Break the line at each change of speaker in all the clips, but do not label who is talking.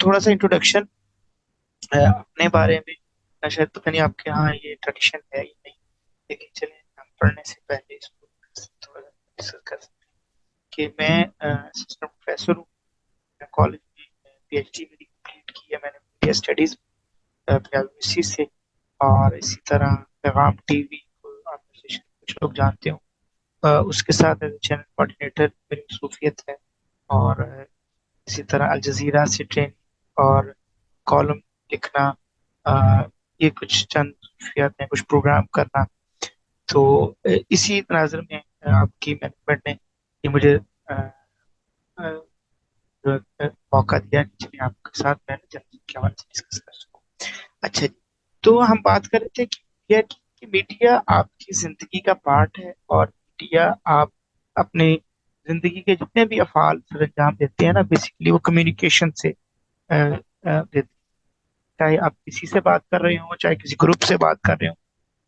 تھوڑا سا انٹروڈکشن اپنے بارے میں. شاید پتہ نہیں آپ کے یہاں یہ ٹریڈیشن ہے یا نہیں، لیکن چلیں ہم پڑھنے سے پہلے اس کو تھوڑا سا ڈسکس کر سکتے ہیں کہ میں اسسٹنٹ پروفیسر ہوں. میں کالج میں پی ایچ ڈی میری کمپلیٹ کی ہے میں نے میڈیا اسٹڈیز پنجاب یونیورسٹی سے. اور اسی طرح پیغام ٹی وی آرگنائزیشن کچھ لوگ جانتے ہوں. اس کے ساتھ چینل کوآرڈینیٹر میری مصروفیت ہے. اور اسی طرح الجزیرہ سے ٹریننگ اور کالم لکھنا، یہ کچھ چند مصروفیات ہیں، کچھ پروگرام کرنا. تو اسی تناظر میں آپ کی مینجمنٹ نے یہ مجھے آ، جو موقع دیا کہ چلیے آپ کے ساتھ میں جنرل کے حوالے سے ڈسکس کر سکوں. اچھا جی، تو ہم بات کر رہے تھے کہ میڈیا آپ کی زندگی کا پارٹ ہے، اور میڈیا آپ اپنے زندگی کے جتنے بھی افعال سر انجام دیتے ہیں نا، بیسیکلی وہ کمیونیکیشن سے دیتے ہیں. چاہے آپ کسی سے بات کر رہے ہوں، چاہے کسی گروپ سے بات کر رہے ہوں.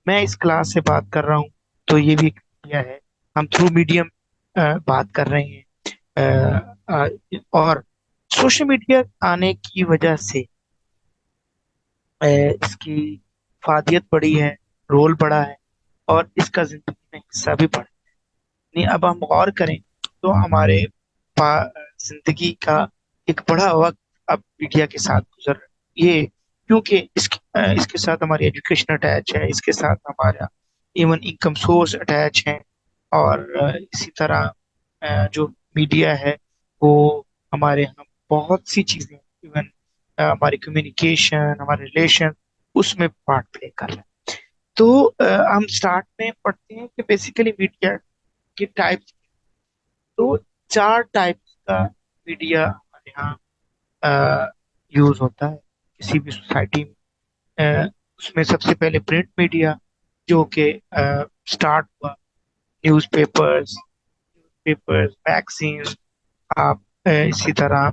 میں اس کلاس سے بات کر رہا ہوں تو یہ بھی ایک میڈیا ہے. ہم تھرو میڈیم بات کر رہے ہیں. اور سوشل میڈیا آنے کی وجہ سے اس کی فادیت بڑھی ہے، رول بڑھا ہے، اور اس کا زندگی میں حصہ بھی بڑھا ہے. نہیں، اب ہم غور کریں تو ہمارے زندگی کا ایک بڑا وقت اب میڈیا کے ساتھ گزر رہا ہے. یہ کیونکہ اس کے ساتھ ہماری ایجوکیشن اٹیچ ہے، اس کے ساتھ ہمارا ایون انکم سورس اٹیچ ہے. اور اسی طرح جو میڈیا ہے وہ ہمارے یہاں بہت سی چیزیں، ایون ہماری کمیونیکیشن، ہمارے ریلیشن، اس میں پارٹ پلے کر رہے ہیں. تو ہم سٹارٹ میں پڑھتے ہیں کہ بیسیکلی میڈیا کے ٹائپس. تو چار ٹائپس کا میڈیا ہمارے یہاں یوز ہوتا ہے کسی بھی سوسائٹی میں. اس میں سب سے پہلے پرنٹ میڈیا، جو کہ سٹارٹ ہوا نیوز پیپرز میگزین، آپ اسی طرح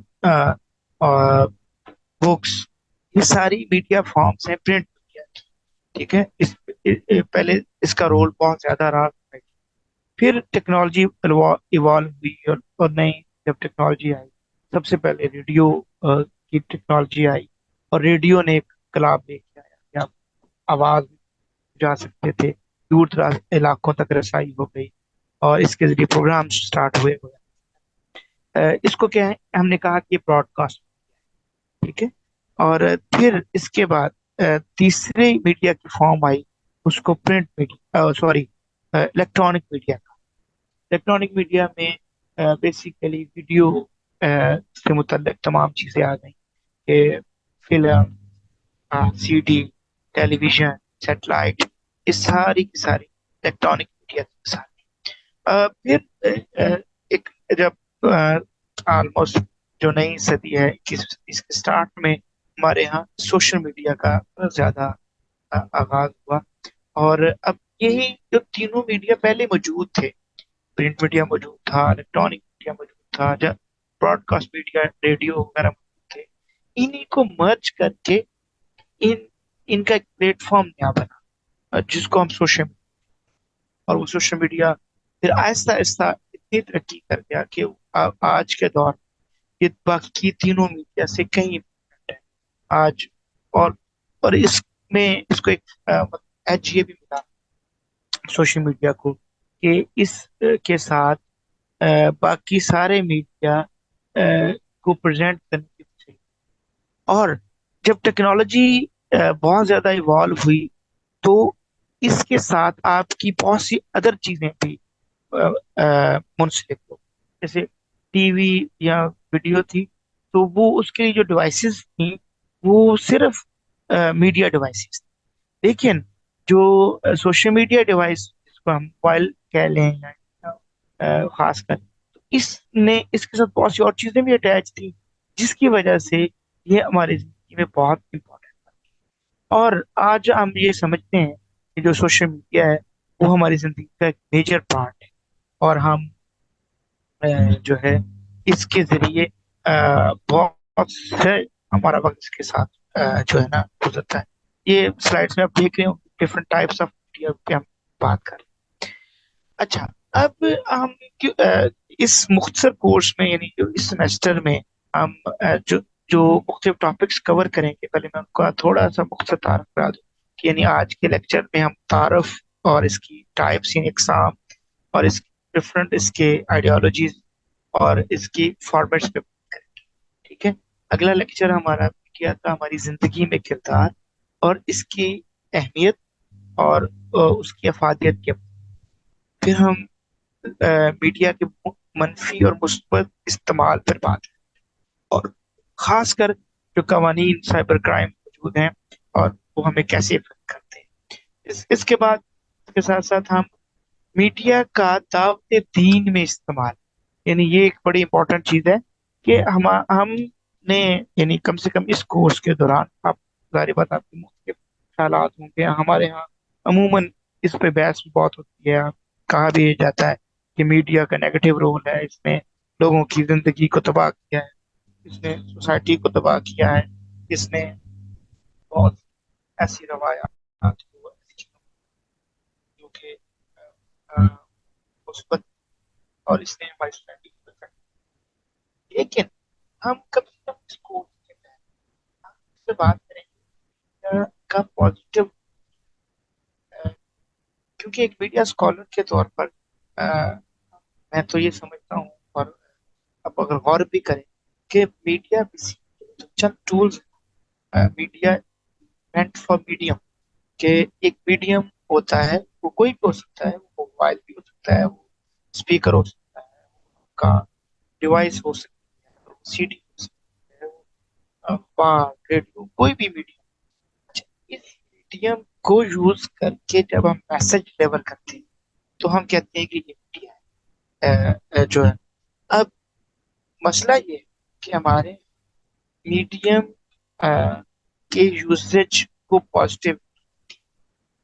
اور بکس، یہ ساری میڈیا فارمس ہیں پرنٹ میڈیا کی. ٹھیک ہے، پہلے اس کا رول بہت زیادہ رہا. پھر ٹیکنالوجی ایوالو ہوئی، اور نئی جب ٹیکنالوجی آئی، سب سے پہلے ریڈیو کی ٹیکنالوجی آئی. اور ریڈیو نے ایک انقلاب لے کے آیا کہ آپ آواز جا سکتے تھے، دور دراز علاقوں تک رسائی ہو گئی، اور اس کے ذریعے پروگرام سٹارٹ ہوئے. اس کو کیا ہے، ہم نے کہا کہ براڈ کاسٹ. ٹھیک ہے. اور پھر اس کے بعد تیسری میڈیا کی فارم آئی، اس کو print media, sorry, electronic media کا. الیکٹرانک میڈیا میں بیسیکلی ویڈیو سے متعلق تمام چیزیں آ گئیں، کہ فلم، سی ڈی، ٹیلی ویژن، سیٹلائٹ، یہ ساری کی ساری الیکٹرانک میڈیا کے ساتھ. پھر ایک جب آلموسٹ جو نئی صدی ہے 21ویں صدی کے اسٹارٹ میں ہمارے یہاں سوشل میڈیا کا زیادہ آغاز ہوا. اور اب یہی جو تینوں میڈیا پہلے موجود تھے، پرنٹ میڈیا موجود تھا، الیکٹرانک میڈیا موجود تھا، جب براڈ کاسٹ میڈیا، ریڈیو وغیرہ موجود تھے، انہیں کو مرج کر کے ان ان کا ایک پلیٹ فارم نیا بنا، جس کو ہم سوشل. اور وہ سوشل میڈیا پھر آہستہ آہستہ اتنی ترقی کر گیا کہ آج کے دور یہ باقی تینوں میڈیا سے کہیں different ہے آج. اور اس میں اس کو ایک ایج یہ بھی ملا سوشل میڈیا کو، کہ اس کے ساتھ باقی سارے میڈیا کو پریزنٹ کرنے کی وجہ. اور جب ٹیکنالوجی بہت زیادہ ایوالو ہوئی، تو اس کے ساتھ آپ کی بہت سی ادر چیزیں بھی منسلک ہو. جیسے ٹی وی یا ویڈیو تھی، تو وہ اس کے جو ڈیوائسز تھیں وہ صرف میڈیا ڈیوائسز تھیں. لیکن جو سوشل میڈیا ڈیوائس، جس کو ہم موبائل کہہ لیں یا خاص کر، تو اس کے ساتھ بہت سی اور چیزیں بھی اٹیچ تھیں، جس کی وجہ سے یہ ہماری زندگی میں بہت امپورٹنٹ. اور آج ہم یہ سمجھتے ہیں کہ جو سوشل میڈیا ہے وہ ہماری زندگی کا ایک میجر پارٹ ہے. اور ہم جو ہے اس کے ذریعے بہت سے ہمارا وقت اس کے ساتھ جو ہے نا گزرتا ہے. یہ سلائڈس میں آپ دیکھ رہے ہو ڈفرنٹ ٹائپس آف میڈیا پہ ہم بات کر رہے ہیں. اچھا، اب اس مختصر کورس میں، یعنی جو اس سیمسٹر میں ہم جو जो मुख्तलिफ टॉपिक्स कवर करेंगे, पहले मैं उनका थोड़ा सा मुख्तसर तारफ करा दूँ कि यानी आज के लेक्चर में हम तारफ और इसकी टाइप्स यानी इकसाम और इसकी डिफरेंट इसके आइडियोलॉजीज और इसकी फॉर्मेट्स पे बात करेंगे। ठीक है। अगला लेक्चर हमारा किया था हमारी जिंदगी में किरदार और इसकी अहमियत और उसकी अफादियत के। फिर हम मीडिया के मनफी और मुस्बत इस्तेमाल पर बात और खासकर जो कवानीन साइबर क्राइम मौजूद हैं और वो हमें कैसे इफेक्ट करते हैं। इसके बाद इसके साथ साथ हम मीडिया का दावत दीन में इस्तेमाल, यानी ये एक बड़ी इंपॉर्टेंट चीज है कि हमने यानी कम से कम इस कोर्स के दौरान आप जारी बात आपके मुख्तलिफ ख्यालात होंगे हमारे यहाँ अमूमन इस पे बहस बहुत होती है। कहा भी जाता है कि मीडिया का नेगेटिव रोल है, इसने लोगों की जिंदगी को तबाह किया है, इसने सोसाइटी को तबाह किया है, इसने बहुत ऐसी रवायात जो कि अ, मुस्बत और इसने हमारी सोसाइटी को affect किया। लेकिन हम कभी कभी इसको से बात करेंगे का पॉजिटिव, क्योंकि एक मीडिया स्कॉलर के तौर पर मैं तो ये समझता हूँ और अब अगर गौर भी करें कि media basically Chand tools, media meant for medium, कि एक मीडियम होता है वो कोई भी हो सकता है, वो मोबाइल भी हो सकता है, वो स्पीकर हो सकता है, का डिवाइस हो सकती है, सीडी हो सकती है, अखबार रेडियो कोई भी मीडियम। इस मीडियम को यूज करके जब हम मैसेज डिलीवर करते हैं तो हम कहते हैं कि ये मीडिया है, जो है। अब मसला ये है कि हमारे मीडियम के यूसेज को पॉजिटिव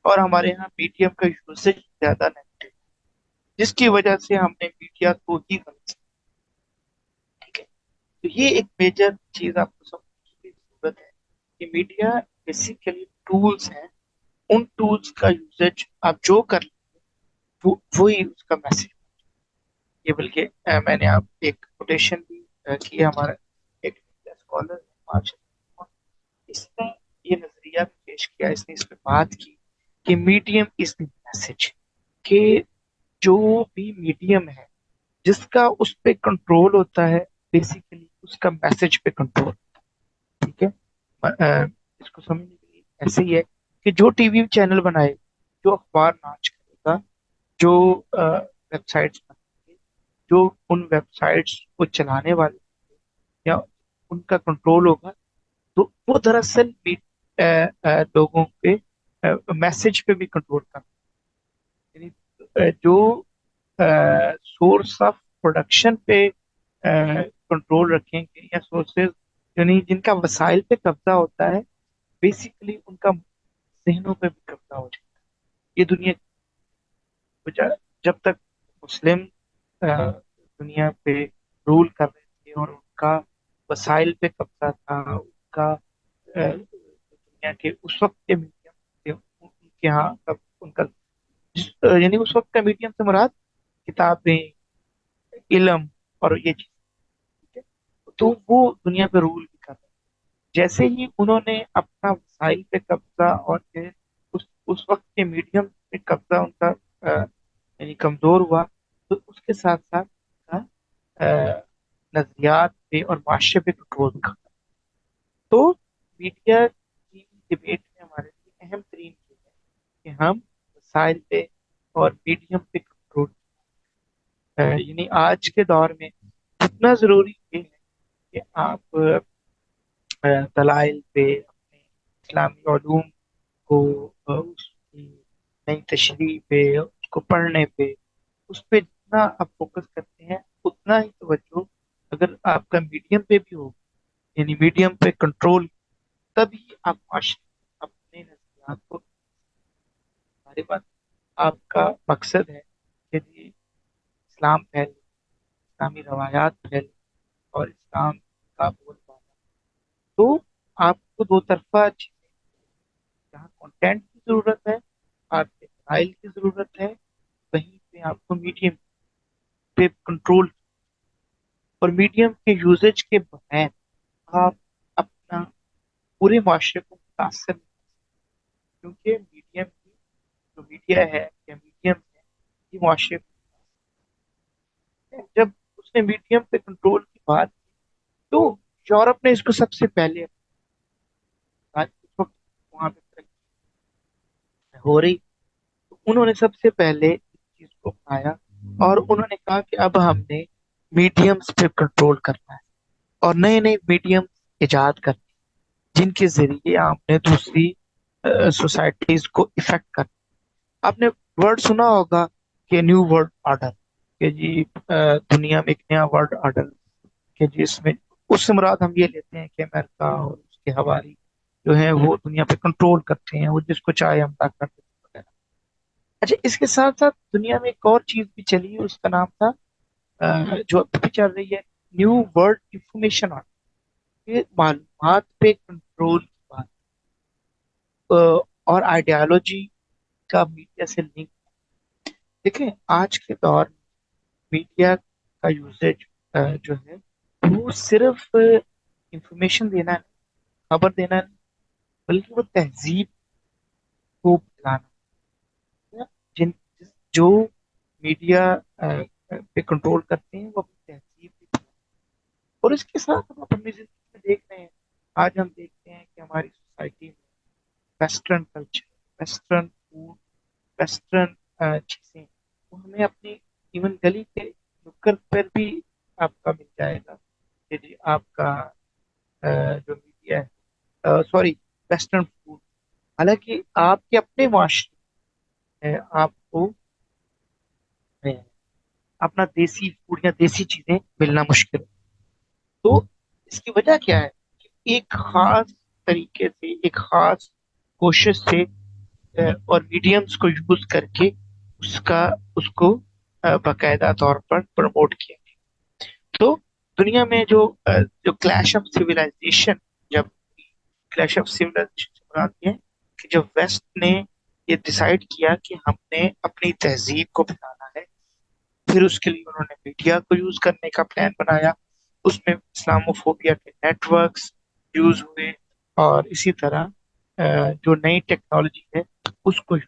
और हमारे यहाँ मीडियम का यूसेज ज्यादा नेगेटिव, जिसकी वजह से हमने मीडिया को ही गलत समझा। ठीक है। तो ये एक मेजर चीज आपको समझने की जरूरत है कि मीडिया बेसिकली टूल्स हैं। उन टूल्स का यूसेज आप जो कर वो ही उसका मैसेज। ये बल्कि मैंने आप एक कोटेशन भी की है, हमारा एक स्कॉलर इसने ये नजरिया भी पेश किया, इसने इस पे बात की कि मीडियम इज द मैसेज, कि जो भी मीडियम है जिसका उस पे कंट्रोल होता है बेसिकली उसका मैसेज पे कंट्रोल। ठीक है। इसको समझने के लिए ऐसे ही है कि जो टीवी चैनल बनाए, जो अखबार नाच करेगा, जो वेबसाइट्स बनाएंगे, जो उन वेबसाइट्स को चलाने वाले या उनका कंट्रोल होगा, तो वो दरअसल भी लोगों पे मैसेज पे भी कंट्रोल कर, यानी जो सोर्स ऑफ प्रोडक्शन पे कंट्रोल रखेंगे या सोर्सेज यानी जिनका वसाइल पे कब्जा होता है, बेसिकली उनका जहनों पे भी कब्जा हो जाए। ये दुनिया जब तक मुस्लिम दुनिया पे रूल कर रहे थे और उनका वसाइल पे कब्जा था, उनका दुनिया के उस वक्त के मीडियम थे उनके यहाँ उनका यानी उस वक्त का मीडियम से मुराद किताबें, इल्म और ये चीज। ठीक है। तो वो दुनिया पे रूल भी कर रहे हैं। जैसे ही उन्होंने अपना वसाइल पे कब्जा और ये उस वक्त के मीडियम पे कब्जा उनका यानी कमजोर हुआ, तो उसके साथ साथ नजरियात पे और माशरे पे कंट्रोल कर। तो मीडिया की डिबेट में हमारे लिए अहम तरीन चीज है कि हम वसाइल पे और मीडियम पे कंट्रोल, यानी आज के दौर में कितना जरूरी ये है कि आप दलाइल पे अपने इस्लामी उलूम को उसकी नई तशरीह पे उसको पढ़ने पे उस पे जितना आप फोकस करते हैं उतना ही तवज्जो अगर आपका मीडियम पे भी हो, यानी मीडियम पे कंट्रोल, तभी आप अपने नजरियात को, हमारे पास आपका मकसद है कि जी इस्लाम फैले, इस्लामी रवायात फैले और इस्लाम का बोलबाला, तो आपको दो तरफा चीजें, जहाँ कंटेंट की जरूरत है, आपके फाइल की जरूरत है, वहीं पे आपको मीडियम पे कंट्रोल और मीडियम के यूजेज के बगैर आप ना पूरे माशरे को मुतासर नहीं, क्योंकि मीडियम की जो मीडिया है या मीडियम है ये माशरे को, जब उसने मीडियम पे कंट्रोल की बात की, तो यूरोप ने इसको सबसे पहले आज उस वक्त वहां पे तरक्की हो रही, तो उन्होंने सबसे पहले इस चीज को अपनाया और उन्होंने कहा कि अब हमने मीडियम्स पे कंट्रोल करना है और नए नए मीडियम इजाद करने जिनके जरिए आपने दूसरी सोसाइटीज को इफेक्ट कर। आपने वर्ड सुना होगा कि न्यू वर्ल्ड ऑर्डर, कि जी दुनिया में एक नया वर्ल्ड ऑर्डर, कि जिसमें उससे मुराद हम ये लेते हैं कि अमेरिका और उसके हवारी जो है वो दुनिया पे कंट्रोल करते हैं, वो जिसको चाहे हमला कर देते हैं वगैरह। अच्छा, इसके साथ साथ दुनिया में एक और चीज भी चली है, उसका नाम था जो अभी भी चल रही है, न्यू वर्ल्ड इंफॉर्मेशन ऑर्डर। ये मालूमात पे कंट्रोल की बात, और आइडियोलॉजी का मीडिया से लिंक। देखें आज के दौर में मीडिया का यूसेज जो है वो सिर्फ इंफॉर्मेशन देना नहीं, खबर देना नहीं, बल्कि वो तहजीब को फैलाना है। जिन जो मीडिया पे कंट्रोल करते हैं वो अपनी तहजीब भी फैलाते हैं। और इसके साथ हम अपनी जिंदगी में देख रहे हैं, आज हम देखते हैं कि हमारी सोसाइटी में western culture, western food, western चीजें वो हमें अपनी इवन गली के नुक्कड़ पर भी आपका मिल जाएगा कि जी आपका जो मीडिया है, सॉरी, वेस्टर्न फूड। हालांकि आपके अपने माशरे में आपको अ, अपना देसी फूड या देसी चीजें मिलना मुश्किल है। तो इसकी वजह क्या है कि एक खास तरीके से, एक खास कोशिश से और मीडियम्स को यूज करके उसका उसको बाकायदा तौर पर प्रमोट किया। तो दुनिया में जो क्लैश ऑफ सिविलाइजेशन, जब क्लैश ऑफ सिविलाइजेशन आती है कि जब वेस्ट ने ये डिसाइड किया कि हमने अपनी तहजीब को बनाना है, फिर उसके लिए उन्होंने मीडिया को यूज करने का प्लान बनाया। उसमें इस्लामोफोबिया के नेटवर्क्स यूज हुए और इसी तरह जो नई टेक्नोलॉजी है उसको use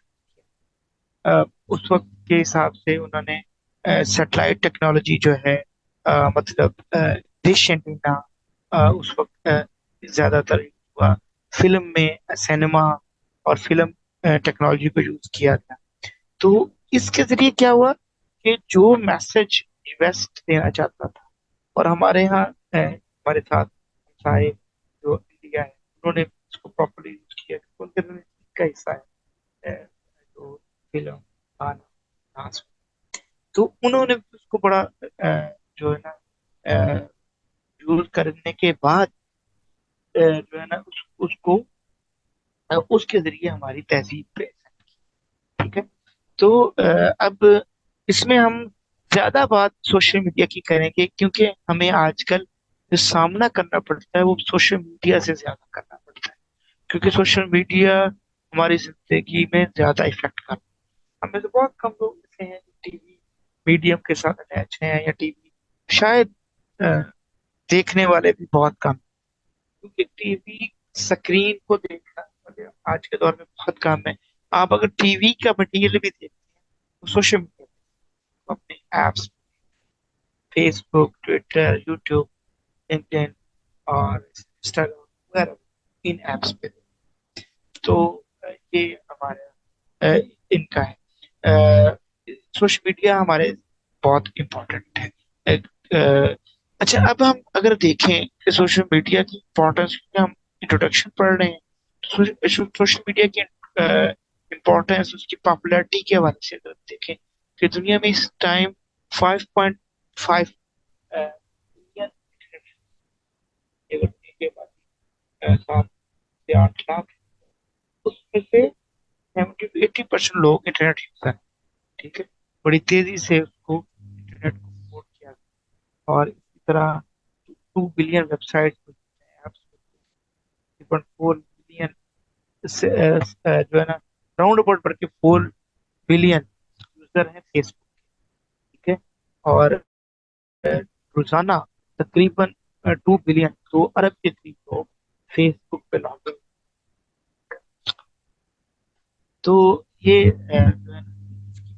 उस वक्त के हिसाब से उन्होंने सैटेलाइट टेक्नोलॉजी जो है, मतलब डिश एंटीना उस वक्त ज्यादातर हुआ। फिल्म में सिनेमा और फिल्म टेक्नोलॉजी को यूज किया गया। तो इसके जरिए क्या हुआ कि जो मैसेज वेस्ट देना चाहता था, और हमारे यहाँ हमारे साथ सारे जो इंडिया है उन्होंने इसको प्रॉपरली यूज किया क्योंकि उनके रणनीति का हिस्सा है जो फिल्म, गाना, डांस। तो उन्होंने उसको बड़ा जो है ना यूज करने के बाद जो है ना उसको उसके जरिए हमारी तहजीब पे, ठीक है। तो अब इसमें हम ज्यादा बात सोशल मीडिया की करेंगे क्योंकि हमें आजकल जो सामना करना पड़ता है वो सोशल मीडिया से ज्यादा करना पड़ता है, क्योंकि सोशल मीडिया हमारी जिंदगी में ज्यादा इफेक्ट करता है। हमें तो बहुत कम लोग ऐसे हैं जो टीवी मीडियम के साथ अटैच हैं, या टीवी शायद अ, देखने वाले भी बहुत कम हैं। क्योंकि टीवी स्क्रीन को देखना मतलब आज के दौर में बहुत कम है। आप अगर टीवी का मटेरियल भी देखते हैं तो सोशल मीडिया, अपने apps, Facebook, Twitter, YouTube, LinkedIn और इंस्टाग्राम वगैरह, इन एप्स पे। तो ये हमारे इनका है, सोशल मीडिया हमारे बहुत इम्पोर्टेंट है। अच्छा, अब हम अगर देखें कि सोशल मीडिया की इम्पोर्टेंस, हम इंट्रोडक्शन पढ़ रहे हैं, सोशल मीडिया की इम्पोर्टेंस, उसकी पॉपुलैरिटी के हवाले से अगर देखें कि दुनिया में इस टाइम 5.5 बिलियन के बाद 7 से 8 लाख, उसमें से 70 to 80% लोग इंटरनेट यूजर हैं। ठीक है, बड़ी तेजी से उसको इंटरनेट को प्रमोट किया गया। और इसी तरह 2 बिलियन वेबसाइट, ऐप्स, 3.4 बिलियन जो है ना राउंड अबाउट बढ़ के 4 बिलियन यूजर हैं फेसबुक। ठीक है, और रोजाना तकरीबन 2 बिलियन, 2 अरब के करीब लोग फेस बुक पे लॉग इन। तो ये जो है ना, इसकी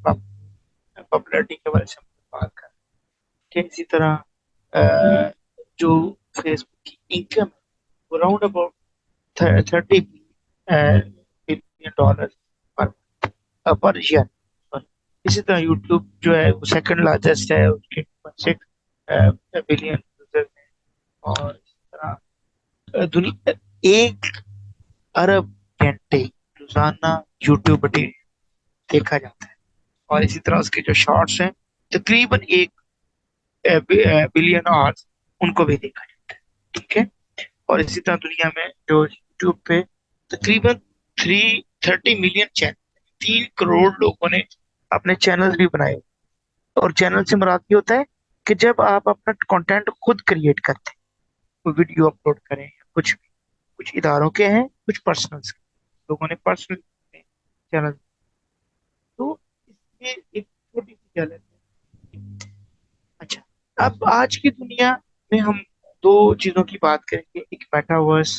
पॉपुलैरिटी के बारे में हम बात कर रहे हैं। इसी तरह जो फेसबुक की इनकम है वो round about 30 billion dollar per year. इसी तरह यूट्यूब जो है वो सेकंड लार्जेस्ट है, उसके 2.6 बिलियन यूजर्स हैं। और इसी तरह दुनिया 1 अरब घंटे रोजाना यूट्यूब पर देखा जाता है। और इसी तरह उसके जो शॉर्ट्स हैं तकरीबन 1 बिलियन आवर्स उनको भी देखा जाता है। ठीक है। और इसी तरह दुनिया में जो यूट्यूब पे तकरीबन 30 मिलियन चैनल, 3 करोड़ लोगों ने अपने चैनल भी बनाए। और चैनल से मुराद ये होता है कि जब आप अपना कंटेंट खुद क्रिएट करते हैं, कोई वीडियो अपलोड करें या कुछ भी। कुछ इदारों के हैं, कुछ पर्सनल लोगों ने पर्सनल चैनल। तो इसमें एक छोटी सी चैनल है। अच्छा, अब आज की दुनिया में हम दो चीजों की बात करेंगे, एक मेटावर्स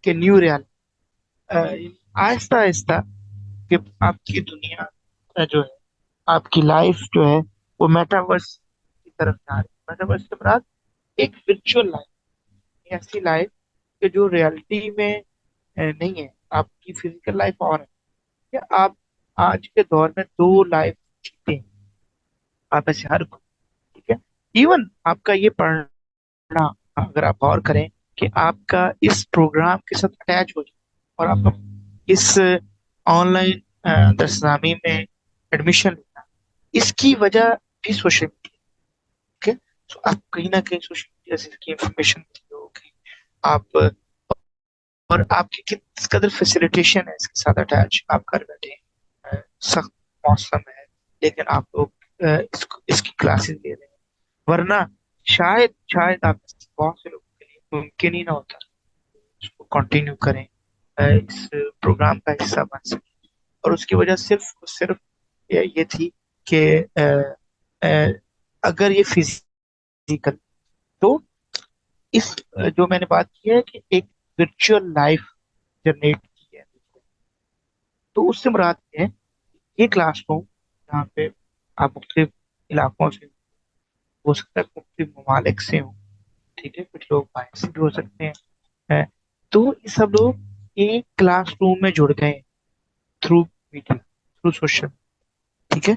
के न्यू रियलिटी। आहिस्ता आहिस्ता कि आपकी दुनिया जो है, आपकी लाइफ जो है वो मेटावर्स की तरफ जा रही है। मेटावर्स से मुराद एक वर्चुअल लाइफ, ऐसी लाइफ कि जो रियलिटी में नहीं है। आपकी फिजिकल लाइफ और है, या आप आज के दौर में दो लाइफ जीते हैं। आप ऐसे हर कोई, ठीक है। इवन आपका ये पढ़ना, अगर आप गौर करें कि आपका इस प्रोग्राम के साथ अटैच हो जाए और आपका इस ऑनलाइन दरसामी में एडमिशन लेना, इसकी वजह भी सोशल मीडिया। ओके। तो आप कहीं ना कहीं सोशल मीडिया से इसकी इंफॉर्मेशन मिली होगी आप, और आपकी किस कदर फैसिलिटेशन है इसके साथ अटैच। आप घर बैठे हैं, सख्त मौसम है लेकिन आप लोग इसकी क्लासेस ले रहे हैं। वरना शायद शायद आप बहुत से लोगों के लिए मुमकिन ही ना होता उसको कंटिन्यू करें, इस प्रोग्राम का हिस्सा बन सके। और उसकी वजह सिर्फ सिर्फ ये थी कि अ, अगर ये फिजिकल, तो इस जो मैंने बात की है कि एक वर्चुअल लाइफ जनरेट की है। तो उससे मुराद ये है, ये क्लासरूम जहाँ पे आप मुख्तलिफ इलाकों से, हो सकता है मुख्तलिफ ममालिक से हो, ठीक है, कुछ लोग बाहर से भी हो सकते हैं। हैं। तो ये सब लोग एक क्लासरूम में जुड़ गए थ्रू मीडिया, थ्रू सोशल। ठीक है।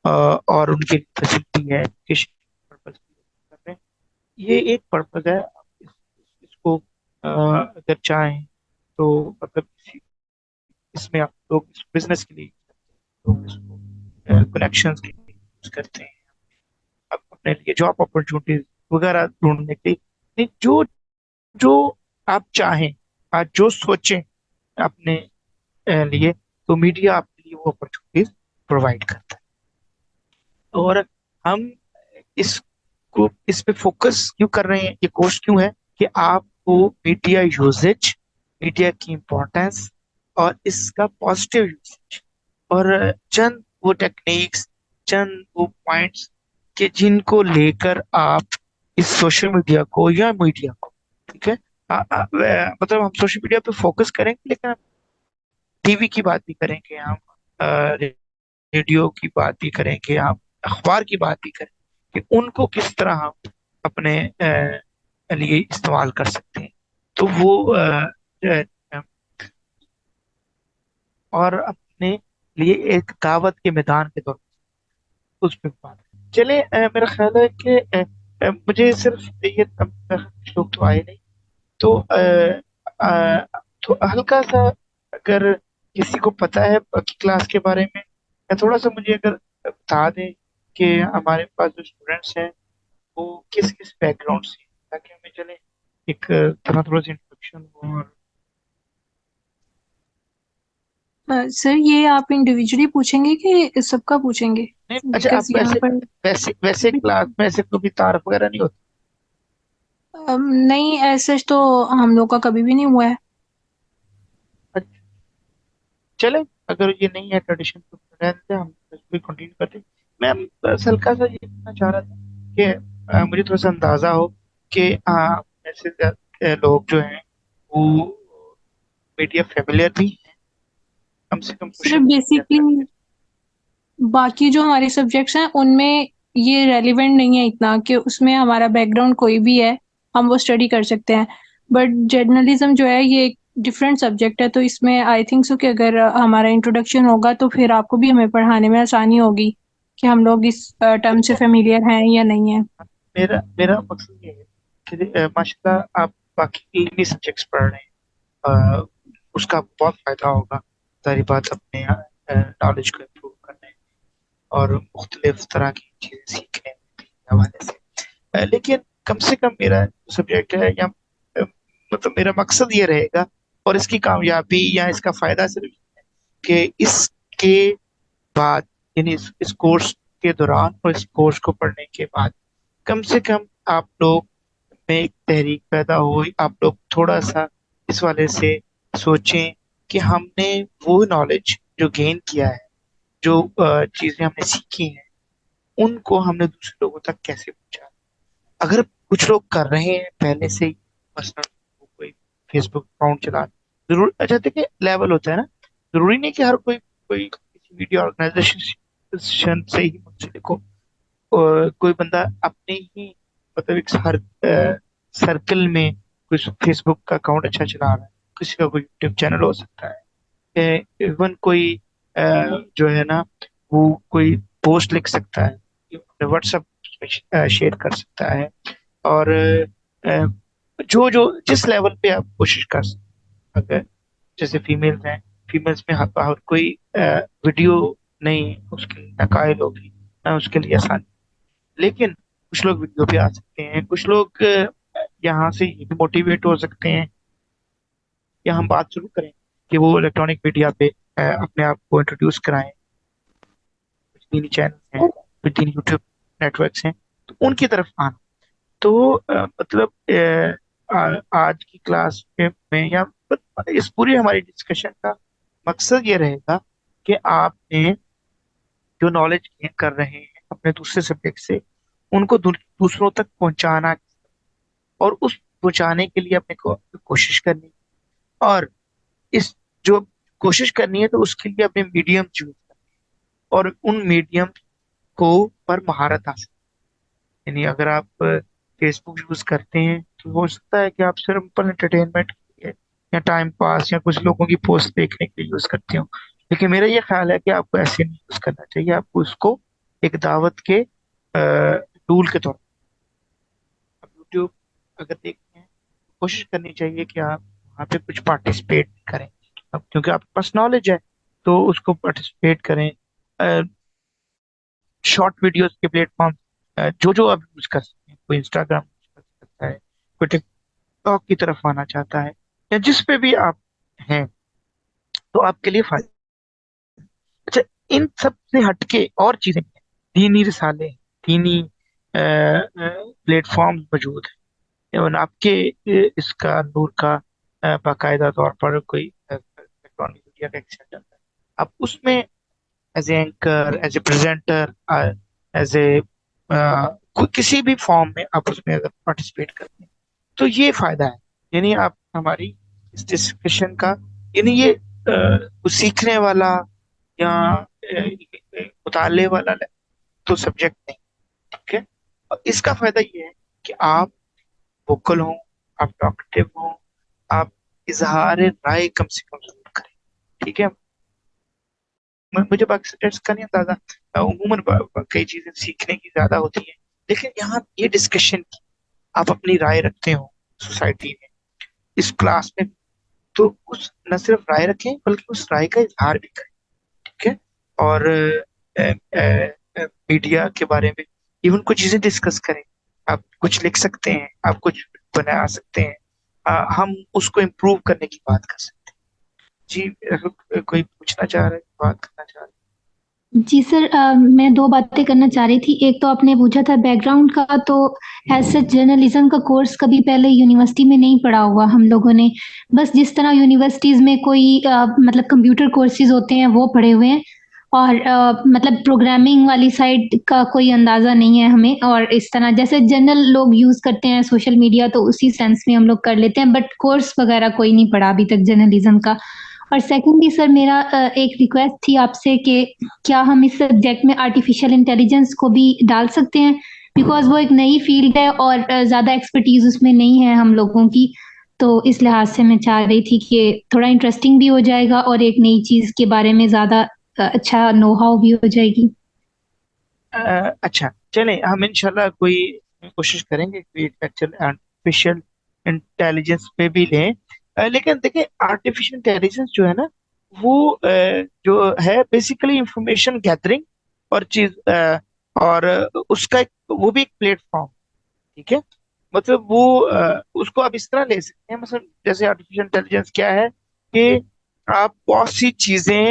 और उनकी फैसिलिटी है एजुकेशन पर्पज कर रहे हैं। ये एक पर्पज है। इसको अगर चाहें तो मतलब इसमें आप लोग इस बिजनेस के लिए, लोग इसको कनेक्शंस के लिए यूज करते हैं, आप अपने लिए जॉब अपॉर्चुनिटीज वगैरह ढूंढने के लिए। नहीं, जो जो आप चाहें, आज जो सोचें अपने लिए, तो मीडिया आपके लिए वो अपॉर्चुनिटीज प्रोवाइड करता है। और हम इसको इस पे फोकस क्यों कर रहे हैं, ये कोर्स क्यों है कि आपको मीडिया यूजेज, मीडिया की इम्पोर्टेंस और इसका पॉजिटिव यूजेज, और चंद वो टेक्निक्स, चंद वो पॉइंट्स कि जिनको लेकर आप इस सोशल मीडिया को या मीडिया को, ठीक है, मतलब हम सोशल मीडिया पे फोकस करेंगे लेकिन टीवी की बात भी करेंगे हम, रेडियो की बात भी करेंगे हम, अखबार की बात भी करेंगे कि उनको किस तरह हम अपने लिए इस्तेमाल कर सकते हैं। तो वो जो है, और अपने लिए एक दावत के मैदान के तौर पर उस पर बात चले। मेरा ख्याल है कि मुझे सिर्फ ये कुछ लोग तो आए नहीं, तो तो हल्का सा अगर किसी को पता है बाकी क्लास के बारे में, या थोड़ा सा मुझे अगर बता दें कि हमारे पास जो स्टूडेंट्स हैं वो किस किस बैकग्राउंड से हैं, ताकि हमें चले एक तरह थोड़ा सा इंट्रोडक्शन हो। और
सर, ये आप इंडिविजुअली पूछेंगे कि सबका पूछेंगे?
नहीं, अच्छा, आप
बिकॉज यहाँ
वैसे
पर
वैसे वैसे क्लास में ऐसे कोई भी तारफ वगैरह नहीं होता?
नहीं, ऐसे तो हम लोग का कभी भी नहीं हुआ है।
अच्छा, चले, अगर ये नहीं है ट्रेडिशन तो रहने दें, हम इसको कंटिन्यू करते हैं। मैं बस हल्का सा ये कहना चाह रहा था कि मुझे थोड़ा सा अंदाजा हो कि ऐसे लोग जो हैं वो मीडिया फेमिलियर भी है, कम से कम
sir
question media
basically
familiar.
बाकी जो हमारे सब्जेक्ट्स हैं उनमें ये रेलिवेंट नहीं है इतना कि उसमें हमारा बैकग्राउंड कोई भी है हम वो स्टडी कर सकते हैं, बट जर्नलिज्म जो है ये एक डिफरेंट सब्जेक्ट है, तो इसमें आई थिंक सो कि अगर हमारा इंट्रोडक्शन होगा तो फिर आपको भी हमें पढ़ाने में आसानी होगी कि हम लोग इस टर्म से
देखिए,
फेमिलियर हैं या नहीं है।
मेरा मेरा मकसद ये है कि माशाल्लाह आप बाकी इन्हीं सब्जेक्ट्स पढ़ रहे हैं, उसका बहुत फायदा होगा, सारी बात अपने नॉलेज को इम्प्रूव करने और मुख्तलिफ तरह की चीज़ें सीखने के हवाले से। लेकिन कम से कम मेरा सब्जेक्ट है, या मतलब मेरा मकसद ये रहेगा, और इसकी कामयाबी या इसका फायदा सिर्फ ये है कि इसके बाद, यानी इस कोर्स के दौरान और इस कोर्स को पढ़ने के बाद कम से कम आप लोग में एक तहरीक पैदा हो, आप लोग थोड़ा सा इस वाले से सोचें कि हमने वो नॉलेज जो गेन किया है, जो चीजें हमने सीखी हैं, उनको हमने दूसरे लोगों तक कैसे पहुंचा। अगर कुछ लोग कर रहे हैं पहले से ही, मसलन वो कोई फेसबुक अकाउंट चला, जरूर, अच्छा देखिए लेवल होता है ना, जरूरी नहीं कि हर कोई कोई किसी मीडिया ऑर्गेनाइजेशन से ही मुंसलिक हो। कोई बंदा अपने ही, मतलब एक हर सर्कल में कोई फेसबुक का अकाउंट अच्छा चला रहा है, किसी का कोई यूट्यूब चैनल हो सकता है, इवन कोई जो है ना, वो कोई पोस्ट लिख सकता है, व्हाट्सएप में शेयर कर सकता है, और जो जो जिस लेवल पे आप कोशिश कर सकते हैं। अगर जैसे फीमेल्स हैं, फीमेल्स में हर कोई वीडियो नहीं, उसके लिए ना कायल होगी, ना उसके लिए आसान, लेकिन कुछ लोग वीडियो पे आ सकते हैं, कुछ लोग यहाँ से ये भी मोटिवेट हो सकते हैं, या हम बात शुरू करें कि वो इलेक्ट्रॉनिक मीडिया पे अपने आप को इंट्रोड्यूस कराएं, कुछ दीनी चैनल हैं, कुछ दीनी यूट्यूब नेटवर्क्स हैं, तो उनकी तरफ आना। तो मतलब आज की क्लास में या इस पूरी हमारी डिस्कशन का मकसद ये रहेगा कि आपने जो नॉलेज गेन कर रहे हैं अपने दूसरे सब्जेक्ट से, उनको दूसरों तक पहुंचाना, और उस पहुंचाने के लिए अपने को कोशिश करनी, और इस जो कोशिश करनी है तो उसके लिए अपने मीडियम चूज करनी, और उन मीडियम को पर महारत हासिल। यानी अगर आप फेसबुक यूज करते हैं तो हो सकता है कि आप सिर्फ पर एंटरटेनमेंट के लिए या टाइम पास या कुछ लोगों की पोस्ट देखने के लिए यूज करते हो, लेकिन मेरा ये ख्याल है कि आपको ऐसे नहीं यूज करना चाहिए, आपको उसको एक दावत के टूल के तौर पर, यूट्यूब अगर देखते हैं तो कोशिश करनी चाहिए कि आप वहाँ पे कुछ पार्टिसिपेट करें, अब क्योंकि आपके पास नॉलेज है तो उसको पार्टिसिपेट करें। शॉर्ट वीडियोस के प्लेटफॉर्म जो जो आप यूज कर सकते हैं, कोई इंस्टाग्राम यूज कर सकता है, कोई टिकटॉक की तरफ आना चाहता है, या जिस पे भी आप हैं, तो आपके लिए फायदा। अच्छा, इन सब से हटके और चीजें भी हैं, दीनी रिसाले, दीनी प्लेटफॉर्म मौजूद है, एवं आपके इसका नूर का बाकायदा तौर पर कोई इलेक्ट्रॉनिक मीडिया का एक सेटअप है, आप उसमें as a anchor, as a presenter, as a कोई किसी भी फॉर्म में आप उसमें अगर पार्टिसिपेट करते हैं तो ये फायदा है। यानी आप हमारी इस डिस्कशन का, यानी ये कुछ सीखने वाला या मुताले वाला तो सब्जेक्ट नहीं, ठीक है। और इसका फायदा ये है कि आप वोकल हों, आप टॉकटिव हों, आप इजहार राय कम से कम जरूर करें, ठीक है। मुझे बाकी सब्जेक्ट्स का नहीं अंदाजा, उमूमन कई चीजें सीखने की ज्यादा होती है, लेकिन यहाँ ये डिस्कशन की आप अपनी राय रखते हो सोसाइटी में, इस क्लास में, तो उस न सिर्फ राय रखें बल्कि उस राय का इजहार भी करें, ठीक है। और मीडिया के बारे में इवन कुछ चीजें डिस्कस करें, आप कुछ लिख सकते हैं, आप कुछ बना सकते हैं, हम उसको इम्प्रूव करने की बात कर सकते हैं। जी, कोई पूछना चाह रहा है, बात करना चाह रहा है?
जी सर, मैं दो बातें करना चाह रही थी। एक तो आपने पूछा था बैकग्राउंड का, तो एज सच जर्नलिज्म का कोर्स कभी पहले यूनिवर्सिटी में नहीं पढ़ा हुआ हम लोगों ने। बस जिस तरह यूनिवर्सिटीज में कोई मतलब कंप्यूटर कोर्सेज होते हैं वो पढ़े हुए हैं, اور مطلب پروگرامنگ والی سائڈ کا کوئی اندازہ نہیں ہے ہمیں، اور اس طرح جیسے جنرل لوگ یوز کرتے ہیں سوشل میڈیا تو اسی سینس میں ہم لوگ کر لیتے ہیں، بٹ کورس وغیرہ کوئی نہیں پڑھا ابھی تک جرنلزم کا۔ اور سیکنڈلی سر میرا ایک ریکویسٹ تھی آپ سے کہ کیا ہم اس سبجیکٹ میں آرٹیفیشیل انٹیلیجنس کو بھی ڈال سکتے ہیں، بیکاز وہ ایک نئی فیلڈ ہے اور زیادہ ایکسپرٹیز اس میں نہیں ہے ہم لوگوں کی، تو اس لحاظ سے میں چاہ رہی تھی کہ تھوڑا انٹرسٹنگ بھی ہو جائے گا اور ایک نئی چیز کے بارے میں زیادہ اچھا نو ہاؤ بھی ہو جائے گی۔
اچھا چلیں، ہم انشاءاللہ کوئی کوشش کریں گے کہ لیکچر آرٹیفیشیل انٹیلیجنس پہ بھی لیں۔ لیکن دیکھیں آرٹیفیشیل انٹیلیجنس جو ہے نا وہ جو ہے بیسیکلی انفارمیشن گیدرنگ اور چیز اور اس کا وہ بھی ایک پلیٹ فارم، ٹھیک ہے؟ مطلب وہ اس کو آپ اس طرح لے سکتے ہیں، مثلا جیسے آرٹیفیشیل انٹیلیجنس کیا ہے کہ آپ بہت سی چیزیں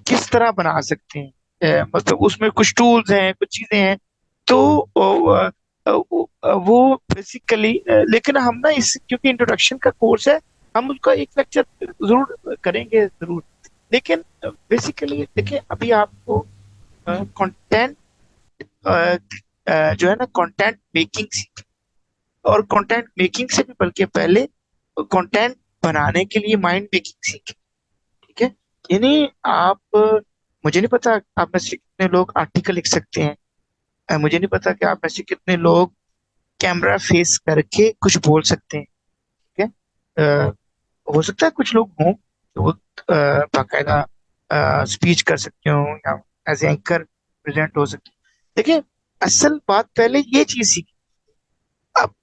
کس طرح بنا سکتے ہیں، مطلب اس میں کچھ ٹولز ہیں، کچھ چیزیں ہیں، تو وہ بیسیکلی لیکن ہم نا اس کیونکہ انٹروڈکشن کا کورس ہے، ہم اس کا ایک لیکچر ضرور کریں گے ضرور، لیکن بیسیکلی دیکھیں ابھی آپ کو کنٹینٹ جو ہے نا کنٹینٹ میکنگ سیکھ، اور کنٹینٹ میکنگ سے بھی بلکہ پہلے کنٹینٹ بنانے کے لیے مائنڈ میکنگ سیکھ، ٹھیک ہے؟ یعنی آپ مجھے نہیں پتا آپ میں سے کتنے لوگ آرٹیکل لکھ سکتے ہیں، مجھے نہیں پتا کہ آپ میں سے کتنے لوگ کیمرہ فیس کر کے کچھ بول سکتے ہیں، ٹھیک ہے؟ ہو سکتا ہے کچھ لوگ ہوں جو وہ باقاعدہ اسپیچ کر سکتے ہوں یا ایز اینکر پریزنٹ ہو سکتے ہیں۔ دیکھیں اصل بات پہلے یہ چیز سیکھی،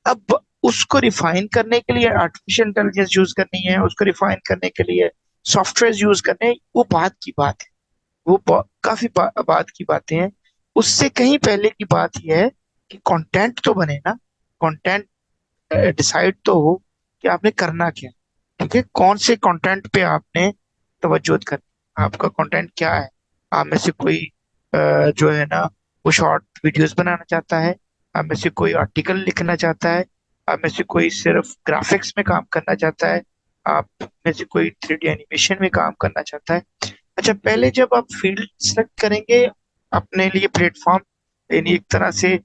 اب اس کو ریفائن کرنے کے لیے آرٹیفیشیل انٹیلیجنس یوز کرنی ہے، اس کو ریفائن کرنے کے لیے سافٹ ویئر یوز کرنے ہیں، وہ بات کی بات ہے، وہ کافی بات کی باتیں ہیں۔ اس سے کہیں پہلے کی بات یہ ہے کہ کنٹینٹ تو بنے نا، کنٹینٹ ڈیسائیڈ تو ہو کہ آپ نے کرنا کیا، ٹھیک ہے؟ کون سے کنٹینٹ پہ آپ نے توجہ کرنی، آپ کا کنٹینٹ کیا ہے؟ آپ میں سے کوئی جو ہے نا وہ شارٹ ویڈیوز بنانا چاہتا ہے، آپ میں سے کوئی آرٹیکل لکھنا چاہتا ہے، آپ میں سے کوئی صرف گرافکس میں کام کرنا چاہتا ہے، آپ میں سے کوئی 3D اینیمیشن میں کام کرنا چاہتا ہے۔ اچھا پہلے جب آپ فیلڈ سلیکٹ کریں گے اپنے لیے پلیٹ فارم، یعنی ایک طرح سے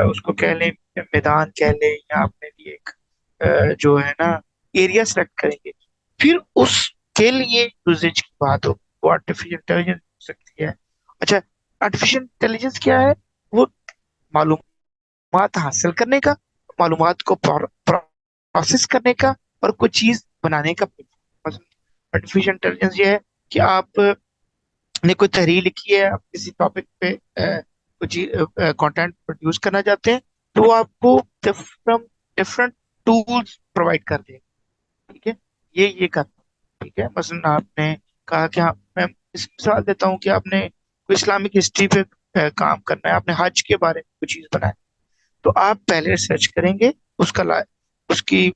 اس کو کہہ لیں میدان کہہ لیں، یا اپنے لیے ایک جو ہے نا ایریا سلیکٹ کریں گے، پھر اس کے لیے یوزیج کی بات ہو، وہ آرٹیفیشیل انٹیلیجنس ہو سکتی ہے۔ اچھا آرٹیفیشیل انٹیلیجنس کیا ہے؟ وہ معلومات حاصل کرنے کا، معلومات کو پروسیس کرنے کا اور کوئی چیز بنانے کا۔ آرٹیفیشیل انٹیلیجنس یہ ہے کہ آپ نے کوئی تحریر لکھی ہے، آپ کسی ٹاپک پہ کچھ کنٹینٹ پروڈیوس کرنا چاہتے ہیں، تو وہ آپ کو ڈفرنٹ ٹولس پرووائڈ کر دیں گے، ٹھیک ہے؟ یہ کرنا، ٹھیک ہے؟ مثلا آپ نے کہا کہ میں اس مثال دیتا ہوں کہ آپ نے کوئی اسلامک ہسٹری پہ کام کرنا ہے، آپ نے حج کے بارے میں کوئی چیز بنائی، تو آپ پہلے ریسرچ کریں گے اس کا اس کی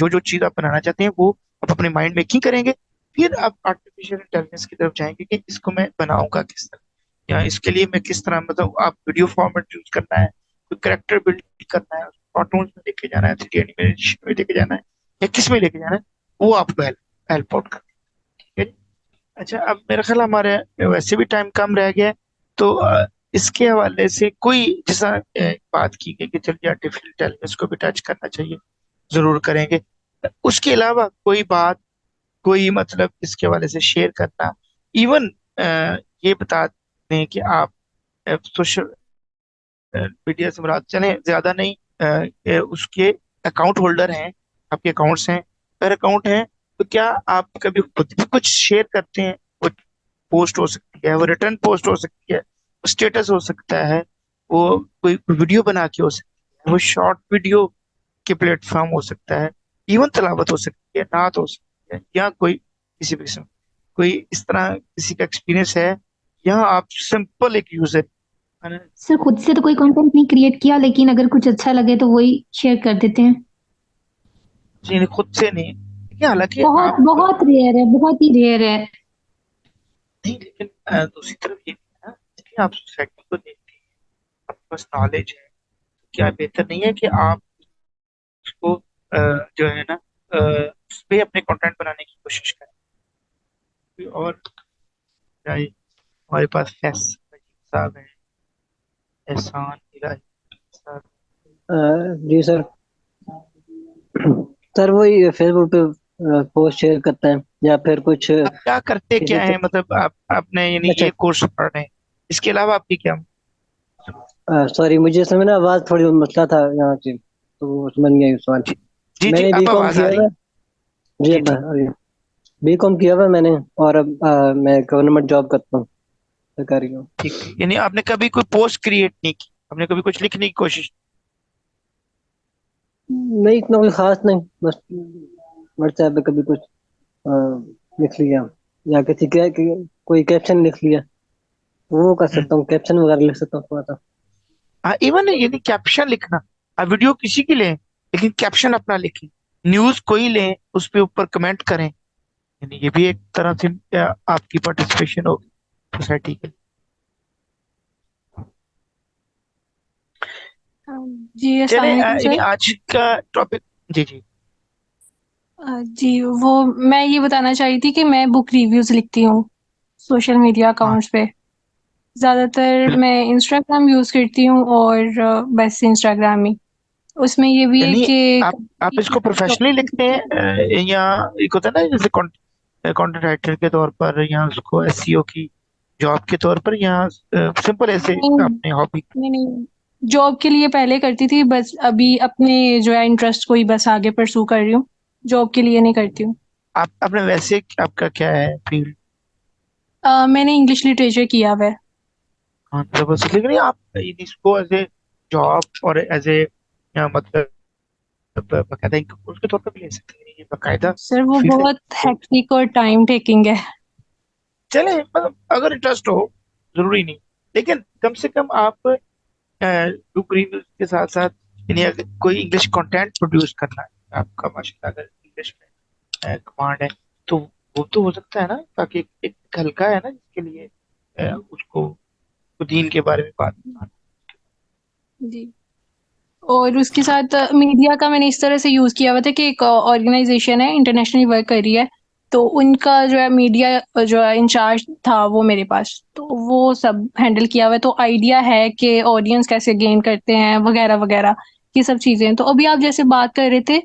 جو چیز آپ بنانا چاہتے ہیں وہ آپ اپنے مائنڈ میکنگ کریں گے، پھر آپ آرٹیفیشیل انٹیلیجنس کی طرف جائیں گے کہ اس کو میں بناؤں گا کس طرح، یا اس کے لیے میں کس طرح، مطلب آپ ویڈیو فارمیٹ یوز کرنا ہے، کوئی کریکٹر بلڈ کرنا ہے، کارٹونس میں لے کے جانا ہے، 3D اینیمیشن میں لے کے جانا ہے، یا کس میں لے کے جانا ہے، وہ آپ کو ہیلپ آؤٹ کریں گے، ٹھیک ہے جی؟ اچھا اب میرا خیال ہمارے ویسے بھی ٹائم کم رہ گیا ہے، تو اس کے حوالے سے کوئی جیسا بات کی گئی کہ چلیے آرٹیفیشل انٹیلیجنس کو بھی ٹچ کرنا چاہیے، ضرور کریں گے۔ اس کے علاوہ کوئی بات، کوئی مطلب اس کے حوالے سے شیئر کرنا، ایون یہ بتا دیں کہ آپ سوشل میڈیا سے مراد چلیں زیادہ نہیں، اس کے اکاؤنٹ ہولڈر ہیں، آپ کے اکاؤنٹس ہیں، پر اکاؤنٹ ہیں، تو کیا آپ کبھی خود بھی کچھ شیئر کرتے ہیں؟ کچھ پوسٹ ہو سکتی ہے، وہ ریٹرن پوسٹ ہو سکتی ہے، اسٹیٹس ہو سکتا ہے، وہ کوئی ویڈیو بنا کے ہو سکتی ہے، وہ شارٹ ویڈیو کے پلیٹ فارم ہو سکتا ہے، ایون تلاوت ہو سکتی ہے، نعت ہو سکتی ہے، یا کوئی کسی بھی قسم کوئی اس طرح کسی کا ایکسپیرینس ہے، یا آپ سمپل ایک یوزر؟
سر خود سے تو کوئی کنٹینٹ نہیں کریٹ کیا، لیکن اگر کچھ اچھا لگے تو وہی شیئر کر دیتے ہیں۔
یعنی خود سے نہیں، دیکھیے حالانکہ
بہت
آپ
بہت ریئر ہے، بہت ہی ریئر ہے۔
نہیں، لیکن دوسری طرف یہ بھی ہے نا، دیکھیے آپ سوسائٹی کو دیکھتے ہیں، آپ کے پاس نالج ہے، کیا بہتر نہیں ہے کہ آپ اس کو جو ہے نا اس پہ اپنے کنٹینٹ بنانے کی کوشش کریں؟ کوئی اور चाहे हमारे पास फैस साहब हैं, एहसान इलाही साहब।
जी सर। सर वही फेसबुक पे पोस्ट शेयर करते हैं या फिर कुछ
आप क्या करते
किसी
क्या है, मतलब आपने यानी
अच्छा
ये कोर्स पढ़ रहे हैं, इसके अलावा आपकी क्या?
सॉरी, मुझे इसमें ना आवाज थोड़ी मसला था यहाँ से, तो समझ नहीं आई सवाल।
जी जी जी,
मैंने
अब
बीकॉम
आवाज आ
किया
रही?
हुआ है। जी
जी
अब
जी।
बीकॉम किया हुआ है मैंने, और अब मैं गवर्नमेंट जॉब करता हूँ, सरकारी हूँ।
ठीक ठीक, यानी आपने कभी कोई पोस्ट क्रिएट नहीं की, आपने कभी कुछ लिखने की कोशिश?
नहीं, इतना कोई खास नहीं, बस व्हाट्सएप पे कभी कुछ अ, लिख लिया, या कोई कैप्शन लिख लिया, वो कर
हम्म।
सकता हूँ, कैप्शन वगैरह लिख सकता हूँ थोड़ा सा।
हाँ, इवन यानी कैप्शन लिखना, आप वीडियो किसी की लें लेकिन कैप्शन अपना लिखें, न्यूज कोई लें उस पे ऊपर कमेंट करें, यानी ये भी एक तरह से आपकी पार्टिसिपेशन होगी सोसाइटी के लिए।
जी अस्सलाम
चले
वालेकुम
यानी
सर।
आज का टॉपिक। जी जी।
जी वो मैं ये बताना चाह रही थी कि मैं बुक रिव्यूज लिखती हूँ सोशल मीडिया
हाँ
अकाउंट्स पे। ज़्यादातर
बिल्कुल।
मैं इंस्टाग्राम यूज़ करती हूँ और बस इंस्टाग्राम ही। उसमें ये भी है
यानी
कि
आप इसको प्रोफेशनली लिखते हैं, या एक होता है ना जैसे कंटेंट राइटर के तौर पर, या उसको एसईओ की जॉब के तौर पर, या सिंपल ऐसे
नहीं
अपने हॉबी?
नहीं नहीं, जॉब के लिए पहले करती थी, बस अभी अपने जो है इंटरेस्ट को ही बस आगे परसू कर रही हूँ, जॉब के लिए नहीं करती हूँ।
आप अपने वैसे आपका क्या है फील्ड?
मैंने इंग्लिश लिटरेचर किया हुआ है।
हाँ जबरदस्त, लेकिन आप इसको एज ए जॉब और एज ए मतलब बाकायदा income उसके तौर पर भी ले सकते हैं, ये बाकायदा
सर वो
फील्ड है।
बहुत हेक्टिक और टाइम टेकिंग है।
चले मतलब अगर इंटरेस्ट हो, जरूरी नहीं, लेकिन कम से कम आप बुक रिव्यूज के साथ साथ यानी अगर कोई इंग्लिश कंटेंट प्रोड्यूस करना है आपका, माशाल्लाह अगर इंग्लिश में कमांड है, तो वो तो हो सकता है ना, ताकि एक हल्का है ना जिसके लिए उसको दीन के बारे में बात करना।
जी। और उसके साथ मीडिया का मैंने इस तरह से यूज़ किया हुआ था कि एक ऑर्गेनाइजेशन है, इंटरनेशनली वर्क कर रही है, तो उनका जो है मीडिया जो है इंचार्ज था वो मेरे पास, तो वो सब हैंडल किया हुआ है, तो आइडिया है कि ऑडियंस कैसे गेन करते हैं वगैरह वगैरह, ये सब चीज़ें। तो अभी आप जैसे बात कर रहे थे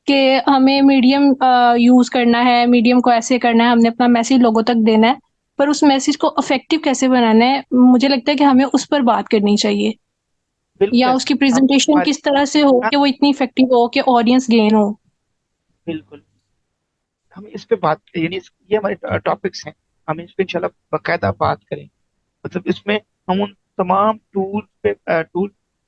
कि हमें मीडियम यूज़ करना है, मीडियम को ऐसे करना है, हमने अपना मैसेज लोगों तक देना है, पर उस मैसेज को इफेक्टिव कैसे बनाना है, मुझे लगता है कि हमें उस पर बात करनी चाहिए,
बिल्कुल
या
ऐसा
उसकी
हम
प्रेजेंटेशन
हमारे
किस तरह से हो
हाँ,
कि वो इतनी इफेक्टिव हो कि ऑडियंस गेन हो।
बिल्कुल हम इस पे बात यानी ये हमारे टॉपिक्स हैं, हम इस पे इंशाल्लाह बाकायदा बात करेंगे। मतलब इसमें हम उन तमाम टूल से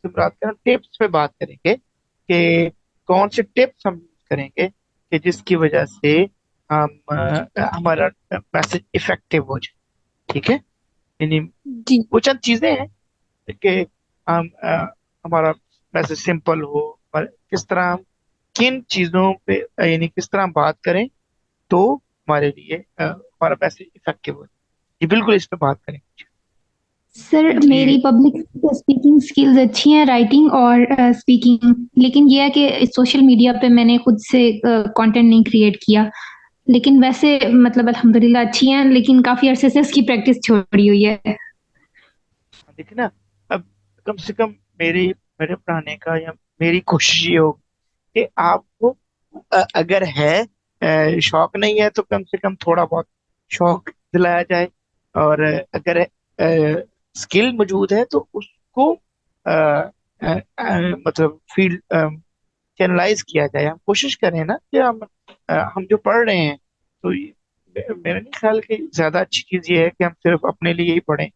बात करें, टिप्स पे बात करेंगे कि कौन से टिप्स हम यूज करेंगे कि जिसकी वजह से हम हमारा मैसेज इफेक्टिव हो जाए। ठीक है, यानी
जी
वो चंद चीजें हैं कि हम हमारा मैसेज सिंपल हो, और किस तरह हम किन चीजों पे यानी किस तरह हम बात करें तो हमारे लिए हमारा मैसेज इफेक्टिव हो। जी बिल्कुल, इस पे बात करेंगे
सर मेरी
कि
पब्लिक स्पीकिंग स्किल्स अच्छी हैं, राइटिंग और स्पीकिंग, लेकिन ये है कि सोशल मीडिया पे मैंने खुद से कंटेंट नहीं क्रिएट किया, लेकिन वैसे मतलब अल्हम्दुलिल्लाह अच्छी हैं, लेकिन काफी अरसे से इसकी प्रैक्टिस छोड़ी हुई है।
देखिए ना, अब कम से कम मेरी मेरे पढ़ाने का या मेरी कोशिश ये हो कि आपको अगर है शौक नहीं है तो कम से कम थोड़ा बहुत शौक दिलाया जाए, और अगर स्किल मौजूद है तो उसको मतलब फील्ड चैनलाइज किया जाए। हम कोशिश करें ना कि हम जो पढ़ रहे हैं, तो मेरा नहीं ख्याल कि ज्यादा अच्छी चीज ये है कि हम सिर्फ अपने लिए ही पढ़ें